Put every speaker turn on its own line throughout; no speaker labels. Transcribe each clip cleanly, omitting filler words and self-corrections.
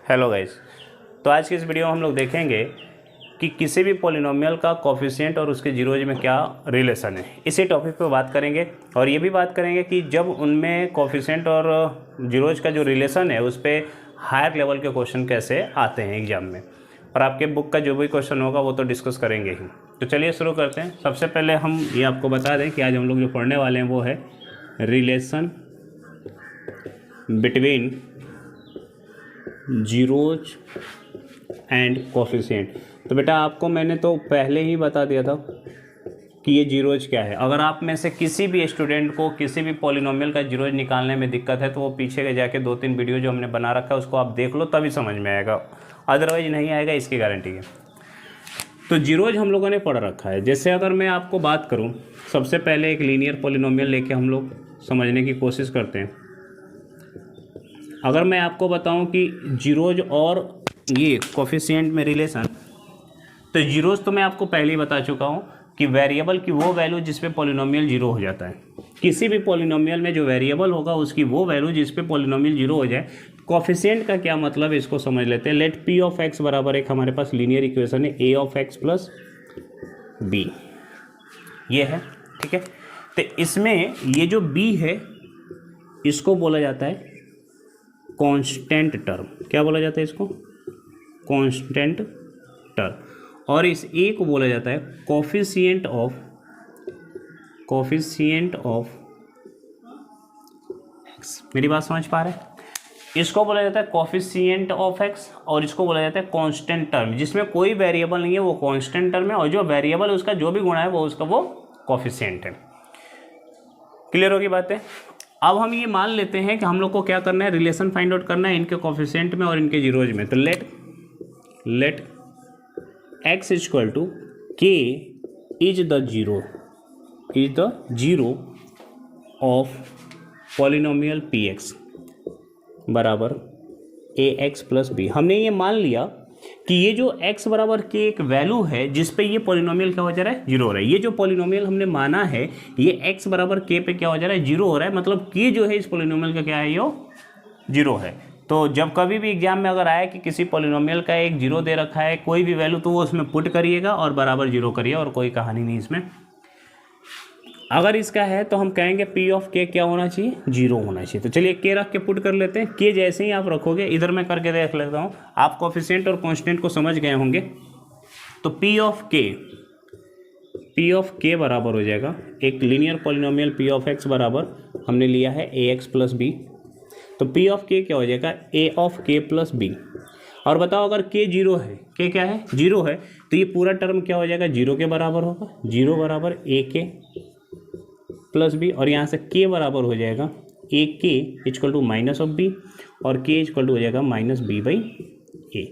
Hello guys. तो आज की इस वीडियो में हम लोग देखेंगे कि किसी भी पॉलिनोमियल का कोफिशिएंट और उसके जीरोज में क्या रिलेशन है। इसी टॉपिक पे बात करेंगे और ये भी बात करेंगे कि जब उनमें कोफिशिएंट और जीरोज का जो रिलेशन है उस पर हायर लेवल के क्वेश्चन कैसे आते हैं एग्जाम में, और आपके बुक का जो भी क्वेश्चन होगा वो तो डिस्कस करेंगे ही। तो चलिए शुरू करते हैं। सबसे पहले हम ये आपको बता दें कि आज हम लोग जो पढ़ने वाले हैं वो है relation between zeros and coefficient. तो बेटा आपको मैंने तो पहले ही बता दिया था कि ये जीरोज क्या है। अगर आप में से किसी भी स्टूडेंट को किसी भी पॉलिनोमियल का जीरोज निकालने में दिक्कत है तो वो पीछे के जाके 2-3 वीडियो जो हमने बना रखा है उसको आप देख लो, तभी समझ में आएगा, अदरवाइज नहीं आएगा, इसकी गारंटी है। तो जीरोज हम लोगों ने पढ़ रखा है। जैसे अगर मैं आपको बात करूँ, सबसे पहले एक लीनियर पॉलिनोमियल लेके हम लोग समझने की कोशिश करते हैं। अगर मैं आपको बताऊं कि जीरोज और ये कोफिशिएंट में रिलेशन, तो जीरोज तो मैं आपको पहले ही बता चुका हूं कि वेरिएबल की वो वैल्यू जिस पे पॉलिनोमियल जीरो हो जाता है। किसी भी पॉलिनोमियल में जो वेरिएबल होगा उसकी वो वैल्यू जिस पे पॉलिनोमियल जीरो हो जाए। कोफिशिएंट का क्या मतलब है इसको समझ लेते हैं। लेट पी ऑफ एक्स बराबर एक हमारे पास लीनियर इक्वेशन है ए ऑफ एक्स प्लस बी, ये है, ठीक है। तो इसमें ये जो बी है इसको बोला जाता है कांस्टेंट टर्म। क्या बोला जाता है इसको? Constant term. और इस ए को बोला जाता है कोफिशिएंट ऑफ एक्स। मेरी बात समझ पा रहे हैं? इसको बोला जाता है कोफिशिएंट ऑफ एक्स और इसको बोला जाता है कांस्टेंट टर्म। जिसमें कोई वेरिएबल नहीं है वो कांस्टेंट टर्म है, और जो वेरिएबल है उसका जो भी गुणा है वो उसका वो कोफिशिएंट है। क्लियर होगी बातें? अब हम ये मान लेते हैं कि हम लोग को क्या करना है, रिलेशन फाइंड आउट करना है इनके कोफिशिएंट में और इनके जीरोज में। तो लेट एक्स इक्वल टू के is the zero of polynomial P x बराबर ए एक्स प्लस बी। हमने ये मान लिया कि ये जो x बराबर के एक वैल्यू है जिस पे ये पॉलिनोमियल क्या हो जा रहा है, जीरो हो रहा है। ये जो पॉलिनोमियल हमने माना है ये x बराबर k पे क्या हो जा रहा है, जीरो हो रहा है। मतलब k जो है इस पॉलिनोमियल का क्या है, ये जीरो है। तो जब कभी भी एग्जाम में अगर आए कि किसी पॉलिनोमियल का एक जीरो दे रखा है कोई भी वैल्यू, तो वो उसमें पुट करिएगा और बराबर जीरो करिए, और कोई कहानी नहीं इसमें। अगर इसका है तो हम कहेंगे पी ऑफ के क्या होना चाहिए, जीरो होना चाहिए। तो चलिए के रख के पुट कर लेते हैं। के जैसे ही आप रखोगे, इधर मैं करके देख लेता हूँ, आप कोफिशिएंट और कांस्टेंट को समझ गए होंगे। तो पी ऑफ के बराबर हो जाएगा एक linear polynomial p of x बराबर हमने लिया है ए एक्स प्लस बी। तो पी ऑफ के क्या हो जाएगा, ए ऑफ के प्लस बी। और बताओ अगर के जीरो है, के क्या है, जीरो है, तो ये पूरा टर्म क्या हो जाएगा, जीरो के बराबर होगा। जीरो बराबर ए के प्लस बी, और यहाँ से के बराबर हो जाएगा ए के equal to minus of b, और के इक्वल टू हो जाएगा माइनस बी बाई ए।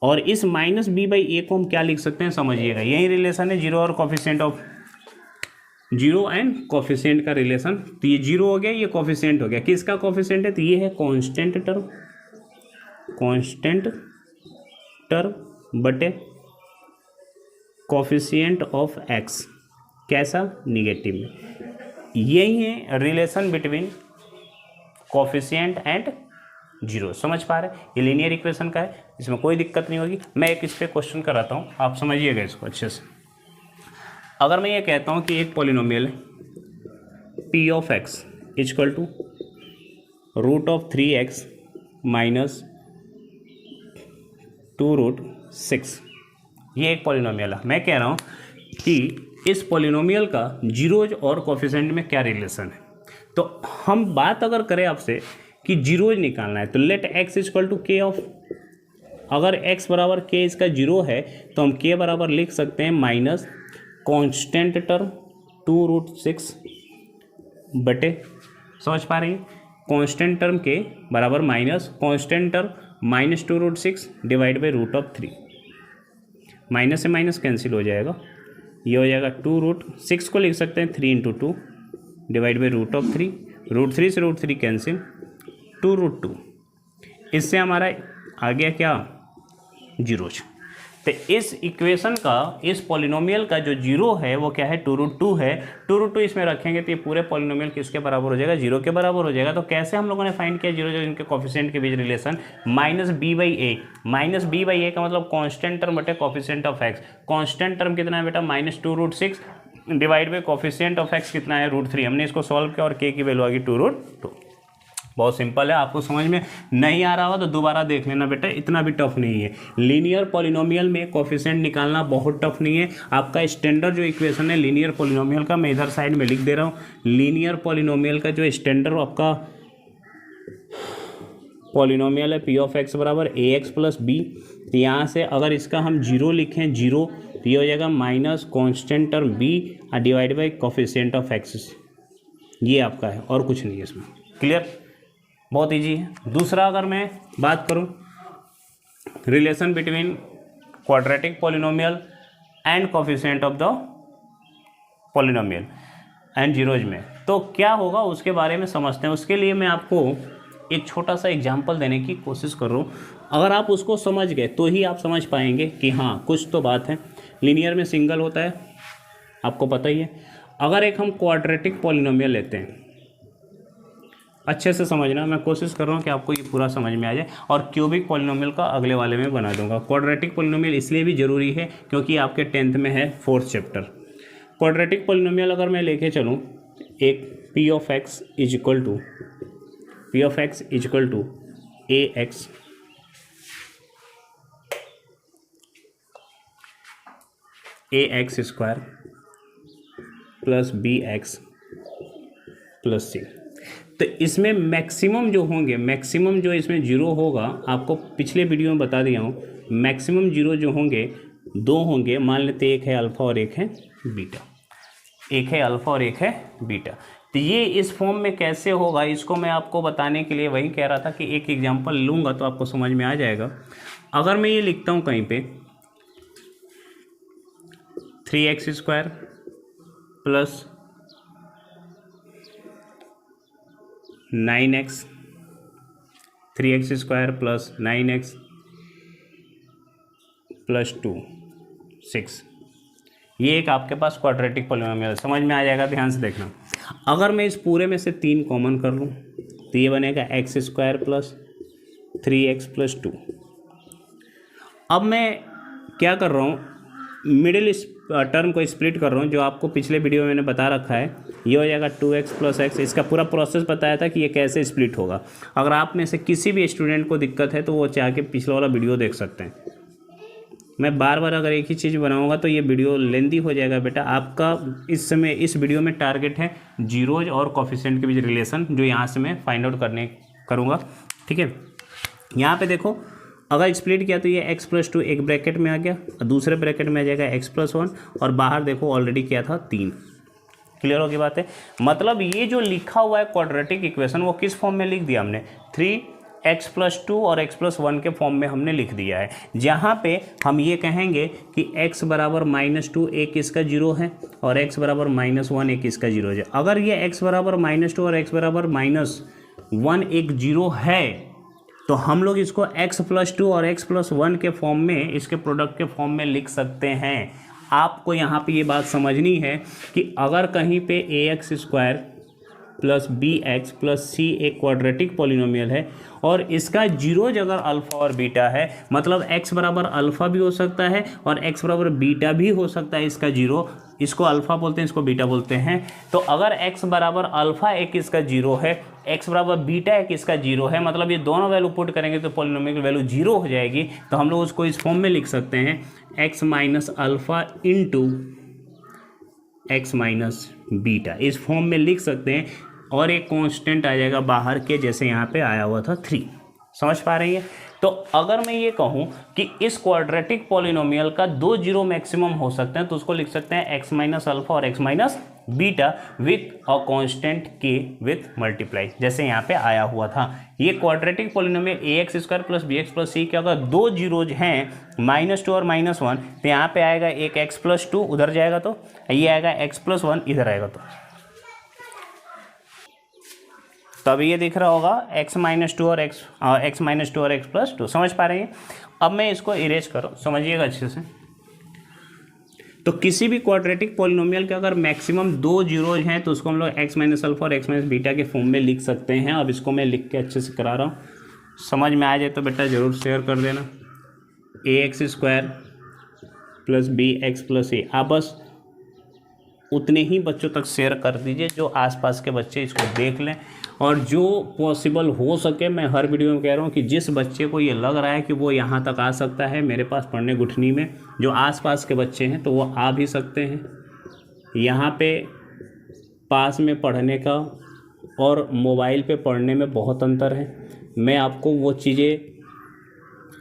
और इस माइनस बी बाई ए को हम क्या लिख सकते हैं, समझिएगा। यही रिलेशन है जीरो और coefficient of zero and coefficient का रिलेशन। तो ये जीरो हो गया, ये कोफिशिएंट हो गया। किसका कोफिशिएंट है, तो ये है कांस्टेंट टर्म बटे कोफिशिएंट ऑफ एक्स, कैसा, निगेटिव में। यही है relation between coefficient and zero. समझ पा रहे हैं? ये लीनियर इक्वेशन का है, इसमें कोई दिक्कत नहीं होगी। मैं एक इस पे क्वेश्चन कराता हूँ, आप समझिएगा इसको अच्छे से। अगर मैं ये कहता हूँ कि एक पॉलिनोमियल है p of x equal to root of 3x minus 2√6, ये एक पॉलिनोमियल है। मैं कह रहा हूँ कि इस पॉलिनोमियल का जीरोज और कोफिशिएंट में क्या रिलेशन है। तो हम बात अगर करें आपसे कि जीरोज निकालना है, तो लेट एक्स इक्वल टू के ऑफ, अगर x बराबर के इसका जीरो है तो हम k बराबर लिख सकते हैं माइनस कांस्टेंट टर्म 2√6 बटे, समझ पा रही हैं, कांस्टेंट टर्म के बराबर minus constant term minus 2√6 divide by root of 3। Minus से माइनस कैंसिल हो जाएगा, ये हो जाएगा 2√6 को लिख सकते हैं 3 × 2 डिवाइड बाई रूट ऑफ 3। √3 से √3 कैंसिल, 2√2। इससे हमारा आ गया क्या, जीरोज। तो इस इक्वेशन का, इस पॉलिनोमियल का जो जीरो है वो क्या है, 2√2 है। 2√2 इसमें रखेंगे तो ये पूरे पॉलिनोमियल किसके बराबर हो जाएगा, जीरो के बराबर हो जाएगा। तो कैसे हम लोगों ने फाइंड किया जीरो जो इनके कोफिशिएंट के बीच रिलेशन, -b/a। -b/a का मतलब कांस्टेंट टर्म बटे coefficient of x। Constant term कितना है बेटा, -2√6 divide by coefficient of x कितना है, √3। हमने इसको सॉल्व किया और k की वैल्यू आ गई 2√2। बहुत सिंपल है, आपको समझ में नहीं आ रहा हो तो दोबारा देख लेना बेटा, इतना भी टफ नहीं है। लीनियर पॉलिनोमियल में कोफिशिएंट निकालना बहुत टफ नहीं है। आपका स्टैंडर्ड जो इक्वेशन है लीनियर पॉलिनोमियल का, मैं इधर साइड में लिख दे रहा हूँ। लीनियर पॉलिनोमियल का जो स्टैंडर्ड आपका पॉलिनोमियल है p ऑफ x बराबर ax प्लस b। तो यहाँ से अगर इसका हम जीरो लिखें, जीरो, तो ये हो जाएगा minus constant term b divide by coefficient of x। ये आपका है और कुछ नहीं है इसमें। क्लियर, बहुत इजी है। दूसरा अगर मैं बात करूं relation between quadratic polynomial and coefficient of the polynomial and zeros में, तो क्या होगा उसके बारे में समझते हैं। उसके लिए मैं आपको एक छोटा सा एग्जांपल देने की कोशिश कर रहा हूँ। अगर आप उसको समझ गए तो ही आप समझ पाएंगे कि हाँ कुछ तो बात है। लीनियर में सिंगल होता है, आपको पता ही है। अगर एक हम क्वाड्रेटिक पॉलिनोमियल लेते हैं, अच्छे से समझना, मैं कोशिश कर रहा हूँ कि आपको ये पूरा समझ में आ जाए, और क्यूबिक पॉलिनोमियल का अगले वाले में बना दूंगा। क्वाड्रेटिक पॉलिनोमियल इसलिए भी ज़रूरी है क्योंकि आपके 10th में है 4th चैप्टर। क्वाड्रेटिक पॉलिनोमियल अगर मैं लेके चलूँ, एक p of x is equal to ax square plus bx plus c। तो इसमें मैक्सिमम जो होंगे, मैक्सिमम जो इसमें जीरो होगा, आपको पिछले वीडियो में बता दिया हूँ, मैक्सिमम जीरो जो होंगे दो होंगे। मान लेते एक है अल्फ़ा और एक है बीटा, एक है अल्फ़ा और एक है बीटा। तो ये इस फॉर्म में कैसे होगा, इसको मैं आपको बताने के लिए वही कह रहा था कि एक एग्जांपल लूँगा तो आपको समझ में आ जाएगा। अगर मैं ये लिखता हूँ कहीं पे 3x square plus 9x, 3x square plus 9x plus 2 6, ये एक आपके पास क्वाड्रेटिक पॉलिनोमियल समझ में आ जाएगा। ध्यान से देखना, अगर मैं इस पूरे में से 3 कॉमन कर लूँ तो ये बनेगा x square plus 3x plus 2। अब मैं क्या कर रहा हूँ, मिडिल टर्म को स्प्लिट कर रहा हूँ, जो आपको पिछले वीडियो में मैंने बता रखा है। ये हो जाएगा 2x प्लस x। इसका पूरा प्रोसेस बताया था कि ये कैसे स्प्लिट होगा। अगर आप में से किसी भी स्टूडेंट को दिक्कत है तो वो चाह के पिछला वाला वीडियो देख सकते हैं। मैं बार बार अगर एक ही चीज़ बनाऊंगा तो ये वीडियो लेंदी हो जाएगा बेटा। आपका इस समय इस वीडियो में टारगेट है जीरोज और कोफिशिएंट के बीच रिलेशन, जो यहाँ से मैं फाइंड आउट करूँगा। ठीक है, यहाँ पे देखो, अगर स्प्लिट किया तो ये x प्लस 2 एक ब्रैकेट में आ गया और दूसरे ब्रैकेट में आ जाएगा x प्लस 1, और बाहर देखो ऑलरेडी क्या था 3। क्लियर होगी बात है। मतलब ये जो लिखा हुआ है क्वाड्रेटिक इक्वेशन, वो किस फॉर्म में लिख दिया हमने, 3x प्लस 2 और x प्लस 1 के फॉर्म में हमने लिख दिया है। जहाँ पे हम ये कहेंगे कि x बराबर -2 एक इसका जीरो है और x बराबर -1 एक इसका जीरो है। अगर ये x बराबर -2 और x बराबर -1 एक जीरो है तो हम लोग इसको x प्लस 2 और x प्लस 1 के फॉर्म में, इसके प्रोडक्ट के फॉर्म में लिख सकते हैं। आपको यहाँ पे ये बात समझनी है कि अगर कहीं पे ax square plus bx plus c एक क्वाड्रेटिक पॉलिनोमियल है और इसका जीरोज अगर अल्फ़ा और बीटा है, मतलब x बराबर अल्फ़ा भी हो सकता है और x बराबर बीटा भी हो सकता है इसका जीरो। इसको अल्फ़ा बोलते हैं, इसको बीटा बोलते हैं। तो अगर x बराबर अल्फ़ा एक इसका जीरो है, x बराबर बीटा एक इसका जीरो है, मतलब ये दोनों वैल्यू पुट करेंगे तो पॉलिनोमियल की वैल्यू जीरो हो जाएगी। तो हम लोग उसको इस फॉर्म में लिख सकते हैं x minus alpha into x minus beta, इस फॉर्म में लिख सकते हैं। और एक कांस्टेंट आ जाएगा बाहर के, जैसे यहाँ पे आया हुआ था 3। समझ पा रही है। तो अगर मैं ये कहूँ कि इस क्वाड्रेटिक पॉलिनोमियल का 2 जीरो मैक्सिमम हो सकते हैं तो उसको लिख सकते हैं x माइनस अल्फ़ा और x minus beta with a constant k with multiply, जैसे यहाँ पे आया हुआ था। ये quadratic polynomial ax square plus bx plus c के अगर 2 जीरोज हैं, -2 और -1, तो यहाँ पे आएगा एक x प्लस 2 उधर जाएगा तो ये आएगा x प्लस 1 इधर आएगा। तो तो अभी ये दिख रहा होगा x-2 और x-2 और x+2, समझ पा रहे हैं। अब मैं इसको इरेज करूँ, समझिएगा अच्छे से। तो किसी भी क्वाड्रेटिक पॉलिनोमियल के अगर मैक्सिमम 2 जीरोज हैं तो उसको हम लोग x-अल्फा और x-बीटा के फॉर्म में लिख सकते हैं। अब इसको मैं लिख के अच्छे से करा रहा हूँ, समझ में आ जाए तो बेटा ज़रूर शेयर कर देना। ax² + bx + a, आप बस उतने ही बच्चों तक शेयर कर दीजिए जो आसपास के बच्चे इसको देख लें, और जो पॉसिबल हो सके, मैं हर वीडियो में कह रहा हूँ कि जिस बच्चे को ये लग रहा है कि वो यहाँ तक आ सकता है मेरे पास पढ़ने गुठनी में, जो आसपास के बच्चे हैं तो वो आ भी सकते हैं। यहाँ पे पास में पढ़ने का और मोबाइल पे पढ़ने में बहुत अंतर है। मैं आपको वो चीज़ें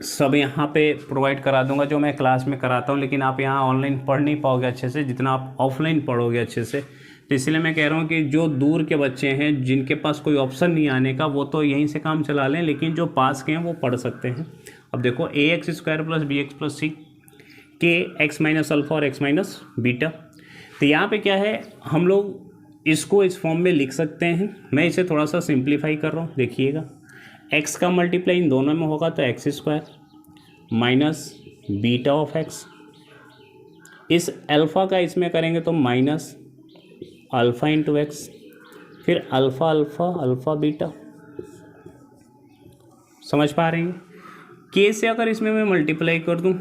सब यहाँ पे प्रोवाइड करा दूंगा जो मैं क्लास में कराता हूँ, लेकिन आप यहाँ ऑनलाइन पढ़ नहीं पाओगे अच्छे से जितना आप ऑफलाइन पढ़ोगे अच्छे से। तो इसलिए मैं कह रहा हूँ कि जो दूर के बच्चे हैं जिनके पास कोई ऑप्शन नहीं आने का, वो तो यहीं से काम चला लें, लेकिन जो पास के हैं वो पढ़ सकते हैं। अब देखो ax² + bx + c के x-अल्फा और x-बीटा। तो यहाँ पे क्या है, हम लोग इसको इस फॉर्म में लिख सकते हैं। मैं इसे थोड़ा सा सिंप्लीफाई कर रहा हूँ, देखिएगा। x का मल्टीप्लाई इन दोनों में होगा तो x² - बीटा ऑफ x, इस अल्फ़ा का इसमें करेंगे तो -अल्फ़ा × x, फिर अल्फ़ा अल्फ़ा अल्फ़ा बीटा, समझ पा रहे हैं। k से अगर इसमें मैं मल्टीप्लाई कर दूं,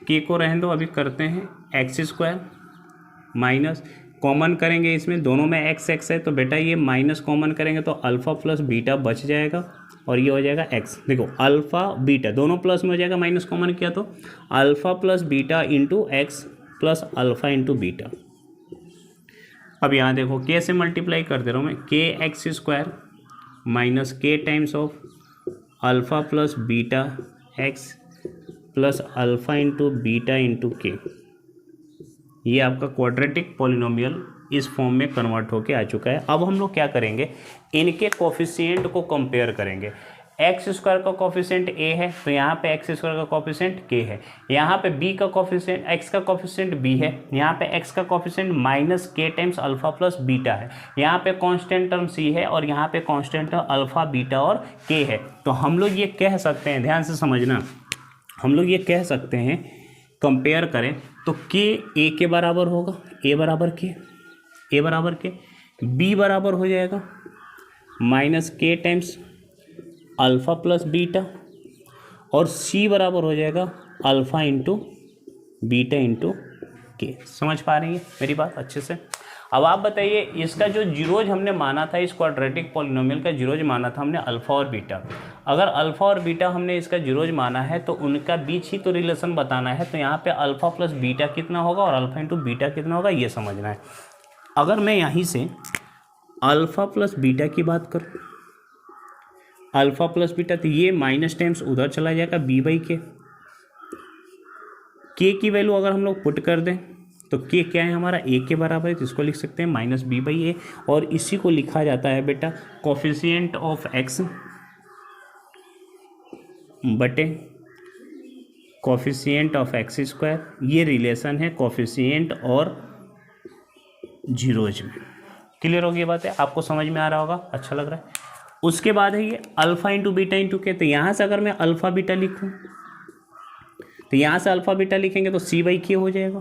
k को रहने दो, अभी करते हैं x² माइनस कॉमन करेंगे, इसमें दोनों में x है तो बेटा ये माइनस कॉमन करेंगे तो अल्फ़ा + बीटा बच जाएगा और ये हो जाएगा x। देखो अल्फ़ा बीटा दोनों प्लस में हो जाएगा, माइनस कॉमन किया तो alpha + beta × x + alpha × beta. अब यहाँ देखो k से मल्टीप्लाई कर दे रहा हूँ मैं, kx² - k times of alpha + beta x + alpha × beta × k। ये आपका क्वाड्रेटिक पॉलिनोमियल इस फॉर्म में कन्वर्ट होके आ चुका है। अब हम लोग क्या करेंगे, इनके कोफिशिएंट को कंपेयर करेंगे। x² का कोफिशिएंट a है तो यहाँ पे x² का कोफिशिएंट k है, यहाँ पे b का कोफिशिएंट x का कोफिशिएंट b है, यहाँ पे x का coefficient -k times alpha + beta है, यहाँ पे कांस्टेंट टर्म c है और यहाँ पे कांस्टेंट अल्फ़ा बीटा और k है। तो हम लोग ये कह सकते हैं, ध्यान से समझना, हम लोग ये कह सकते हैं कंपेयर करें तो k a के बराबर होगा, a बराबर k, b बराबर हो जाएगा -k टाइम्स अल्फ़ा + बीटा, और c बराबर हो जाएगा अल्फ़ा × बीटा × k। समझ पा रही है मेरी बात अच्छे से। अब आप बताइए, इसका जो जीरोज हमने माना था, इस क्वाड्रेटिक पॉलिनोमियल का जीरोज माना था हमने अल्फ़ा और बीटा। अगर अल्फ़ा और बीटा हमने इसका जीरोज माना है तो उनका बीच ही तो रिलेशन बताना है। तो यहाँ पे अल्फ़ा + बीटा कितना होगा और अल्फ़ा × बीटा कितना होगा ये समझना है। अगर मैं यहीं से अल्फ़ा + बीटा की बात करूँ, अल्फ़ा + बीटा, तो ये माइनस टाइम्स उधर चला जाएगा b/k। k की वैल्यू अगर हम लोग पुट कर दें तो k क्या है हमारा, a के बराबर है, तो इसको लिख सकते हैं -b/a, और इसी को लिखा जाता है बेटा कोफिशिएंट ऑफ x बटे कोफिशिएंट ऑफ x²। ये रिलेशन है कोफिशिएंट और जीरोज में। क्लियर होगी ये बात है, आपको समझ में आ रहा होगा, अच्छा लग रहा है। उसके बाद है ये अल्फ़ा × बीटा × k। तो यहाँ से अगर मैं अल्फ़ा बीटा लिखूँ तो यहाँ से अल्फ़ा बीटा लिखेंगे तो c/k हो जाएगा,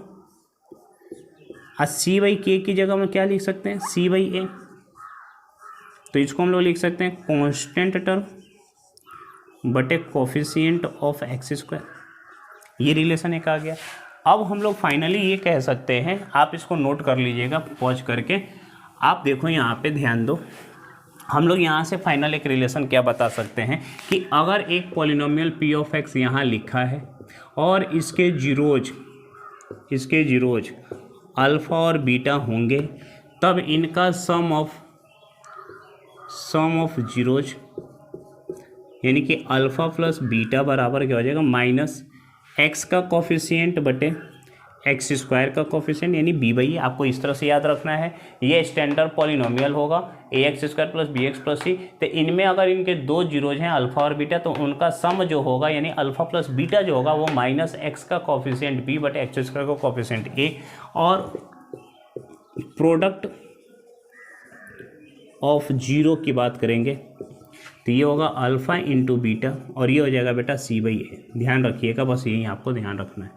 और c/k की जगह में क्या लिख सकते हैं, c/a। तो इसको हम लोग लिख सकते हैं कांस्टेंट टर्म बटे कोफिशिएंट ऑफ x²। ये रिलेशन एक आ गया। अब हम लोग फाइनली ये कह सकते हैं, आप इसको नोट कर लीजिएगा पॉज करके, आप देखो यहाँ पे ध्यान दो, हम लोग यहाँ से फाइनल एक रिलेशन क्या बता सकते हैं कि अगर एक पॉलिनोमियल p ऑफ x यहाँ लिखा है और इसके जीरोज अल्फ़ा और बीटा होंगे, तब इनका सम ऑफ जीरोज यानी कि अल्फ़ा + बीटा बराबर क्या हो जाएगा, -x का कोफिशिएंट बटे x² का कोफिशिएंट यानी b/a। आपको इस तरह से याद रखना है। ये स्टैंडर्ड पॉलिनोमियल होगा ax² + bx + c। तो इनमें अगर इनके दो जीरोज हैं अल्फ़ा और बीटा, तो उनका सम जो होगा यानी अल्फ़ा + बीटा जो होगा वो -x का कोफिशिएंट b बटे x² का कोफिशिएंट a, और प्रोडक्ट ऑफ जीरो की बात करेंगे तो ये होगा अल्फ़ा इंटू बीटा और ये हो जाएगा बेटा सी बाई ए। ध्यान रखिएगा, बस यही आपको ध्यान रखना है।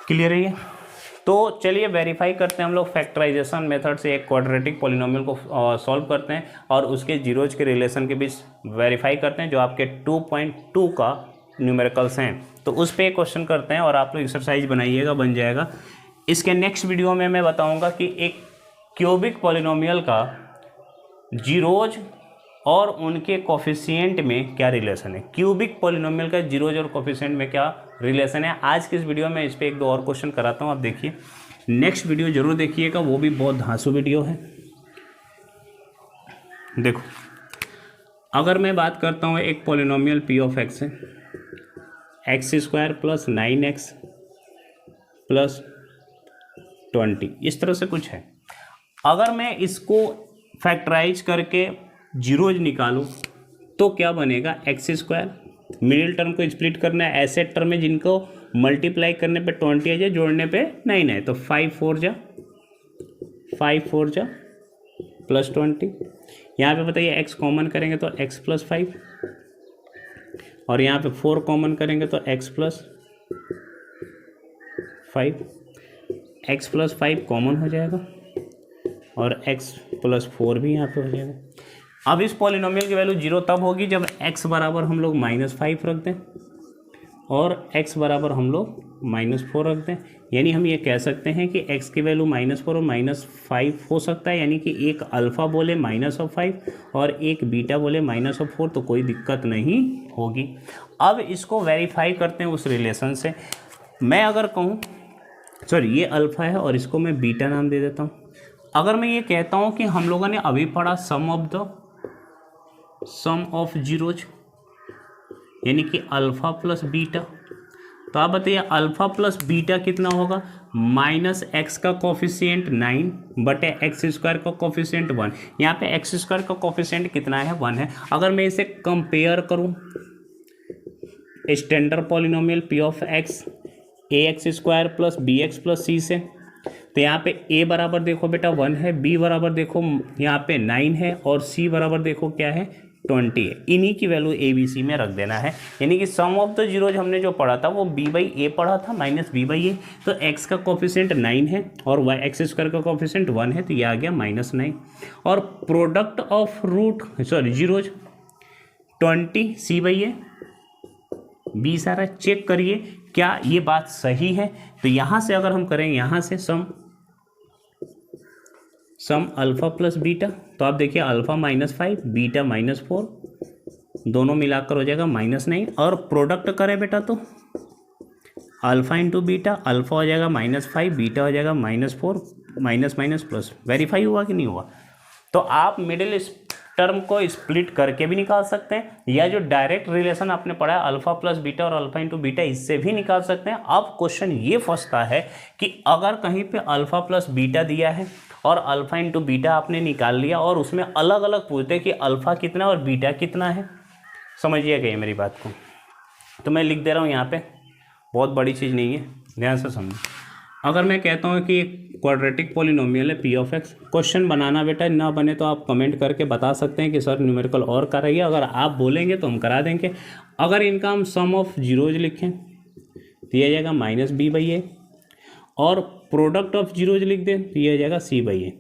क्लियर है ये? तो चलिए वेरीफाई करते हैं हम लोग फैक्टराइजेशन मेथड से एक क्वाड्रेटिक पॉलिनोमियल को सॉल्व करते हैं और उसके जीरोज के रिलेशन के बीच वेरीफाई करते हैं जो आपके 2.2 का न्यूमेरिकल्स हैं। तो उस पर एक क्वेश्चन करते हैं और आप लोग एक्सरसाइज बनाइएगा, बन जाएगा। इसके नेक्स्ट वीडियो में मैं बताऊंगा कि एक क्यूबिक पॉलिनोमियल का जीरोज और उनके कोफिशिएंट में क्या रिलेशन है, क्यूबिक पॉलिनोमियल का जीरोज और कोफिशिएंट में क्या रिलेशन है। आज की इस वीडियो में इस पर एक दो और क्वेश्चन कराता हूँ, आप देखिए। नेक्स्ट वीडियो जरूर देखिएगा, वो भी बहुत धांसू वीडियो है। देखो, अगर मैं बात करता हूँ एक पॉलिनोमियल पी ऑफ एक्स है, x square plus 9x plus 20, इस तरह से कुछ है। अगर मैं इसको फैक्टराइज करके जीरोज निकालूं तो क्या बनेगा, एक्स स्क्वायर, मिडिल टर्म को स्प्लिट करना है, ऐसे टर्म में जिनको मल्टीप्लाई करने पे 20 आ जाए, जोड़ने पे 9 है, तो 5 4 जा प्लस 20। यहाँ पे बताइए x कॉमन करेंगे तो x प्लस 5 और यहाँ पे 4 कॉमन करेंगे तो x plus 5, x plus 5 common हो जाएगा और x प्लस 4 भी यहाँ पे हो जाएगा। अब इस पॉलिनोमियल की वैल्यू जीरो तब होगी जब x बराबर हम लोग -5 रख दें और x बराबर हम लोग -4 रख दें। यानी हम ये कह सकते हैं कि x की वैल्यू -4 और -5 हो सकता है, यानी कि एक अल्फ़ा बोले -5 और एक बीटा बोले -4, तो कोई दिक्कत नहीं होगी। अब इसको वेरीफाई करते हैं उस रिलेशन से। मैं अगर कहूँ, सॉरी ये अल्फ़ा है और इसको मैं बीटा नाम दे देता हूँ। अगर मैं ये कहता हूँ कि हम लोगों ने अभी पढ़ा सम ऑफ जीरोज, यानी कि अल्फ़ा प्लस बीटा, तो आप बताइए अल्फ़ा प्लस बीटा कितना होगा, -x का कोफिशिएंट 9 बटे एक्स स्क्वायर का कोफिशिएंट 1। यहाँ पे एक्स स्क्वायर का कोफिशिएंट कितना है, 1 है। अगर मैं इसे कंपेयर करूँ standard polynomial p of x ax square plus b x plus c से, तो यहाँ पे a बराबर देखो बेटा 1 है, b बराबर देखो यहाँ पे 9 है और c बराबर देखो क्या है 20 है। इन्हीं की वैल्यू a b c में रख देना है। यानी कि सम ऑफ द जीरोज हमने जो पढ़ा था वो b बाई ए पढ़ा था माइनस b बाई ए, तो x का कोफिशिएंट 9 है और y एक्स स्क्वायर का कोफिशिएंट 1 है, तो ये आ गया -9। और product of zeros 20 c by A, b सारा चेक करिए क्या ये बात सही है। तो यहाँ से अगर हम करें, यहाँ से सम अल्फ़ा प्लस बीटा, तो आप देखिए अल्फ़ा -5 बीटा -4 दोनों मिलाकर हो जाएगा -9। और प्रोडक्ट करें बेटा तो अल्फ़ा इंटू बीटा, अल्फ़ा हो जाएगा -5 बीटा हो जाएगा -4, माइनस माइनस प्लस। वेरीफाई हुआ कि नहीं हुआ? तो आप मिडिल टर्म को स्प्लिट करके भी निकाल सकते हैं, या जो डायरेक्ट रिलेशन आपने पढ़ा है अल्फ़ा प्लस बीटा और अल्फ़ा इंटू बीटा, इससे भी निकाल सकते हैं। अब क्वेश्चन ये फंसता है कि अगर कहीं पे अल्फ़ा प्लस बीटा दिया है और अल्फ़ा इंटू बीटा आपने निकाल लिया और उसमें अलग अलग पूछते हैं कि अल्फ़ा कितना और बीटा कितना है, समझिएगा ये मेरी बात को। तो मैं लिख दे रहा हूँ यहाँ पे, बहुत बड़ी चीज़ नहीं है, ध्यान से समझो। अगर मैं कहता हूँ कि क्वाड्रेटिक पॉलिनोमियल है पी ऑफ एक्स, क्वेश्चन बनाना बेटा, ना बने तो आप कमेंट करके बता सकते हैं कि सर न्यूमेरिकल और कराइए। अगर आप बोलेंगे तो हम करा देंगे। अगर इनका हम सम ऑफ जीरोज लिखें तो यह जाएगा -b बाई ए, और प्रोडक्ट ऑफ जीरोज लिख दें तो यह जाएगा c बाई ए।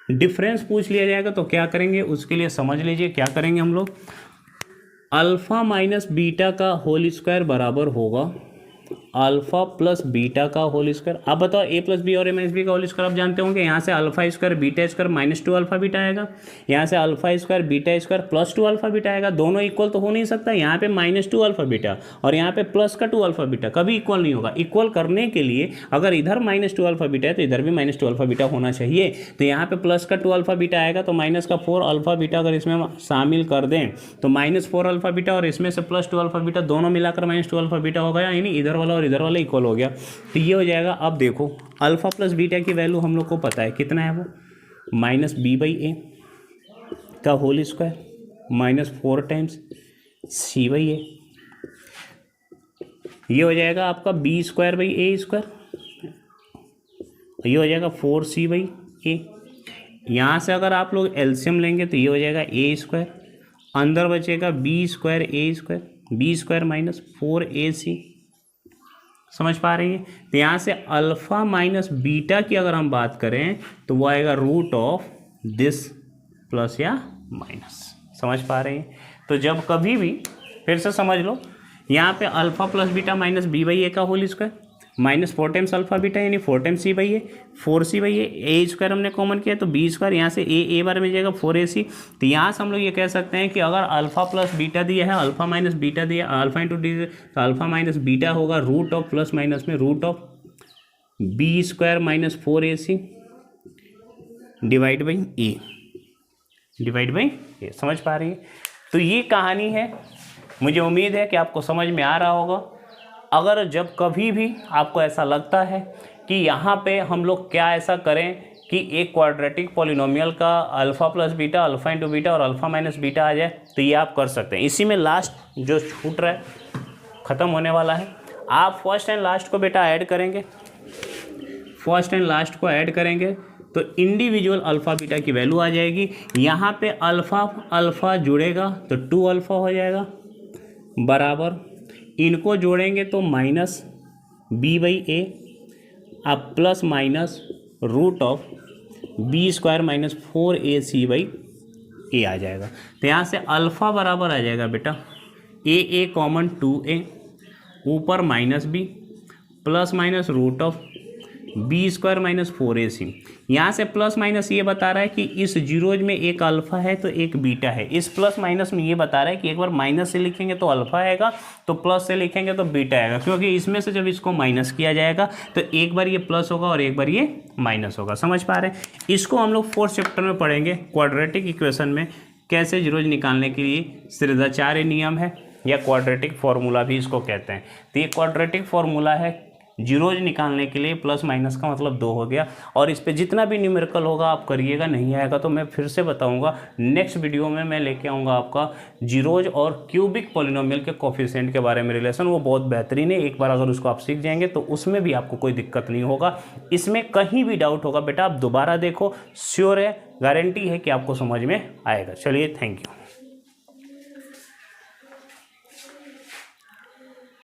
डिफरेंस पूछ लिया जाएगा तो क्या करेंगे, उसके लिए समझ लीजिए क्या करेंगे हम लोग। अल्फ़ा माइनस बीटा का होल स्क्वायर बराबर होगा अल्फ़ा प्लस बीटा का होल स्क्वायर। आप बताओ a प्लस बी और a माइनस बी का होल स्क्वायर आप जानते होंगे। यहाँ से alpha square beta square -2 alpha beta आएगा, यहाँ से alpha square beta square +2 alpha beta आएगा। दोनों इक्वल तो हो नहीं सकता, यहाँ पे -2 अल्फ़ा बीटा और यहाँ पे प्लस का 2 अल्फ़ा बीटा कभी इक्वल नहीं होगा। इक्वल करने के लिए अगर इधर -2 अल्फ़ा बीटा है तो इधर भी -2 अल्फ़ा बीटा होना चाहिए। तो यहाँ पे प्लस का 2 अल्फ़ा बीटा आएगा, तो माइनस का 4 अल्फ़ा बीटा अगर इसमें हम शामिल कर दें तो -4 अल्फ़ा बीटा और इसमें से +2 अल्फ़ा बीटा दोनों मिलाकर -2 अल्फ़ा बीटा हो गया, यानी इधर वाला और इधर वाला इक्वल हो गया। तो ये हो जाएगा। अब देखो अल्फ़ा प्लस बीटा की वैल्यू हम लोग को पता है कितना है, वो -b बाई ए का whole square -4 times c by a, ये हो जाएगा आपका b square by a square, ये हो जाएगा 4c बाई ए। यहाँ से अगर आप लोग एलसीएम लेंगे तो ये हो जाएगा ए स्क्वायर, अंदर बचेगा b square a square, b square minus 4ac। समझ पा रही हैं? तो यहाँ से अल्फ़ा माइनस बीटा की अगर हम बात करें तो वो आएगा रूट ऑफ दिस प्लस या माइनस। समझ पा रही हैं? तो जब कभी भी फिर से समझ लो, यहाँ पे alpha plus beta minus b by a का whole square minus 4 times alpha beta यानी 4 times c by a, 4c by a square हमने कॉमन किया तो बी स्क्वायर, यहाँ से ए बार में जाएगा 4ac। तो यहाँ से हम लोग ये कह सकते हैं कि अगर अल्फ़ा प्लस बीटा दिया है, अल्फ़ा माइनस बीटा दिया, अल्फ़ा इंटू डी, तो अल्फ़ा माइनस बीटा होगा रूट ऑफ प्लस माइनस में root of b square minus 4ac divide by a, divide by a. समझ पा रही है? तो ये कहानी है, मुझे उम्मीद है कि आपको समझ में आ रहा होगा। अगर जब कभी भी आपको ऐसा लगता है कि यहाँ पे हम लोग क्या ऐसा करें कि एक क्वाड्रेटिक पॉलिनोमियल का alpha plus beta, alpha into beta और अल्फ़ा माइनस बीटा आ जाए, तो ये आप कर सकते हैं। इसी में लास्ट जो छूट रहा है, ख़त्म होने वाला है, आप फर्स्ट एंड लास्ट को बेटा ऐड करेंगे, फर्स्ट एंड लास्ट को ऐड करेंगे तो इंडिविजुअल अल्फ़ा बीटा की वैल्यू आ जाएगी। यहाँ पे अल्फ़ा अल्फ़ा जुड़ेगा तो 2 अल्फ़ा हो जाएगा बराबर, इनको जोड़ेंगे तो माइनस बी बाई ए, अब plus minus root of b square minus 4ac by a आ जाएगा। तो यहाँ से अल्फ़ा बराबर आ जाएगा बेटा ए कॉमन 2a, ऊपर minus b plus minus root of b square minus 4ac। यहाँ से प्लस माइनस ये बता रहा है कि इस जीरोज में एक अल्फ़ा है तो एक बीटा है, इस प्लस माइनस में ये बता रहा है कि एक बार माइनस से लिखेंगे तो अल्फ़ा आएगा, तो प्लस से लिखेंगे तो बीटा आएगा, क्योंकि इसमें से जब इसको माइनस किया जाएगा तो एक बार ये प्लस होगा और एक बार ये माइनस होगा। समझ पा रहे हैं? इसको हम लोग 4th चैप्टर में पढ़ेंगे, क्वाड्रेटिक इक्वेशन में कैसे जीरोज निकालने के लिए श्रीधाचार्य नियम है या क्वाड्रेटिक फार्मूला भी इसको कहते हैं। तो ये क्वाड्रेटिक फार्मूला है जीरोज निकालने के लिए, प्लस माइनस का मतलब 2 हो गया, और इस पे जितना भी न्यूमेरिकल होगा आप करिएगा, नहीं आएगा तो मैं फिर से बताऊंगा। नेक्स्ट वीडियो में मैं लेके आऊँगा आपका जीरोज और क्यूबिक पॉलिनोमियल के कोफिशिएंट के बारे में रिलेशन, वो बहुत बेहतरीन है। एक बार अगर उसको आप सीख जाएंगे तो उसमें भी आपको कोई दिक्कत नहीं होगा। इसमें कहीं भी डाउट होगा बेटा आप दोबारा देखो, श्योर है, गारंटी है कि आपको समझ में आएगा। चलिए, थैंक यू।